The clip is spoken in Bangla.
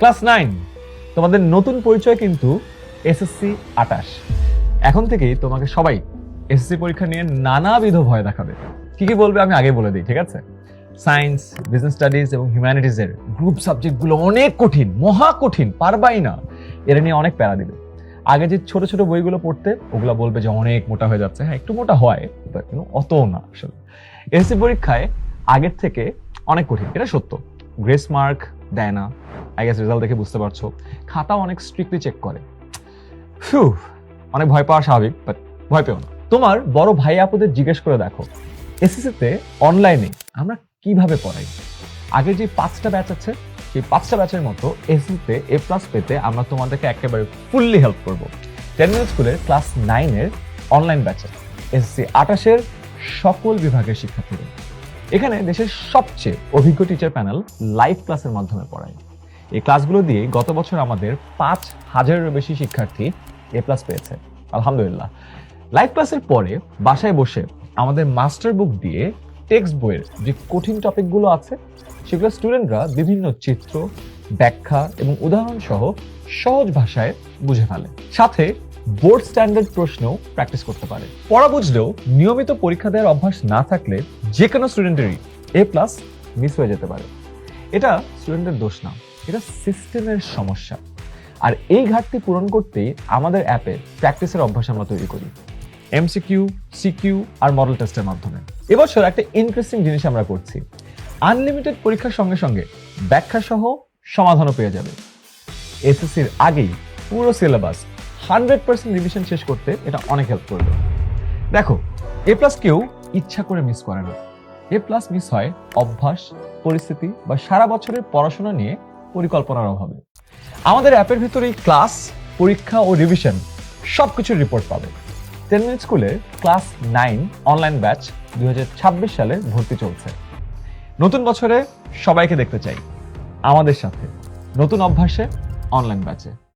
ক্লাস 9 তোমাদের নতুন পরিচয় কিন্তু এসএসসি 28। এখন থেকেই তোমাকে সবাই এসএসসি পরীক্ষা নিয়ে নানাবিধ ভয় দেখাবে। কি কি বলবে আমি আগে বলে দিই, ঠিক আছে? সায়েন্স, বিজনেস স্টাডিজ এবং হিউম্যানিটিজের গ্রুপ সাবজেক্টগুলো অনেক কঠিন, মহা কঠিন, পারবাই না। এরা নিয়ে অনেক প্যারা দিবে। আগে যে ছোট ছোট বইগুলো পড়তে, ওগুলো বলবে যে অনেক মোটা হয়ে যাচ্ছে। হ্যাঁ, একটু মোটা হয়, কিন্তু অত না। আসলে এসএসসি পরীক্ষায় আগের থেকে অনেক কঠিন, এটা সত্য। গ্রেস মার্ক দেয় না, আই গেস রেজাল্ট দেখে বুঝতে পারছো। খাতা অনেক স্ট্রিক্টলি চেক করে। অনেক ভয় পাওয়া স্বাভাবিক, বাট ভয় পেও না। তোমার বড় ভাই আপুদের জিজ্ঞেস করে দেখো, এসএসসিতে অনলাইনে আমরা কিভাবে পড়াই। আগে যে 5টা ব্যাচ আছে, সেই 5টা ব্যাচের মতো এসএসসিতে A+ পেতে আমরা তোমাদেরকে একেবারে ফুললি হেল্প করবো। 10 মিনিট স্কুলের ক্লাস 9-এর অনলাইন ব্যাচে এসএসসি 28-এর সকল বিভাগের শিক্ষার্থীদের। এখানে দেশের সবচেয়ে অভিজ্ঞ টিচার প্যানেল লাইভ ক্লাসের মাধ্যমে পড়ায়। এই ক্লাসগুলো দিয়ে গত বছর আমাদের 5,000-এরও বেশি শিক্ষার্থী A+ পেয়েছে, আলহামদুলিল্লাহ। লাইভ ক্লাসের পরে বাসায় বসে আমাদের মাস্টার বুক দিয়ে টেক্সট বইয়ের যে কঠিন টপিকগুলো আছে সেগুলো স্টুডেন্টরা বিভিন্ন চিত্র, ব্যাখ্যা এবং উদাহরণ সহ সহজ ভাষায় বুঝে ফেলে। সাথে বোর্ড স্ট্যান্ডার্ড প্রশ্নও প্র্যাকটিস করতে পারে। পড়া বুঝলেও নিয়মিত পরীক্ষা দেওয়ার অভ্যাস না থাকলে যে কোনো স্টুডেন্টেরই A+ মিস হয়ে যেতে পারে। এটা স্টুডেন্টের দোষ না, এটা সিস্টেমের সমস্যা। আর এই ঘাটতি পূরণ করতেই আমাদের অ্যাপে প্র্যাকটিসের অভ্যাস আমরা তৈরি করি, MCQ, CQ আর মডেল টেস্টের মাধ্যমে। এবছর একটা ইন্টারেস্টিং জিনিস আমরা করছি। আনলিমিটেড পরীক্ষার সঙ্গে সঙ্গে ব্যাখ্যা সহ সমাধানও পেয়ে যাবে। এসএসসির আগেই পুরো সিলেবাস 100% রিভিশন শেষ করতে এটা অনেক হেল্প করবে। দেখো, A+ কেউ ইচ্ছা করে মিস করে না। A+ মিস হয় অভ্যাস, পরিস্থিতি বা সারা বছরের পড়াশোনা নিয়ে পরিকল্পনার অভাবে। আমাদের অ্যাপের ভিতরেই ক্লাস, পরীক্ষা ও রিভিশন সবকিছুর রিপোর্ট পাবে। 10 মিনিট স্কুলের ক্লাস 9 অনলাইন ব্যাচ 2026 সালে ভর্তি চলছে। নতুন বছরে সবাইকে দেখতে চাই আমাদের সাথে, নতুন অভ্যাসে অনলাইন ব্যাচে।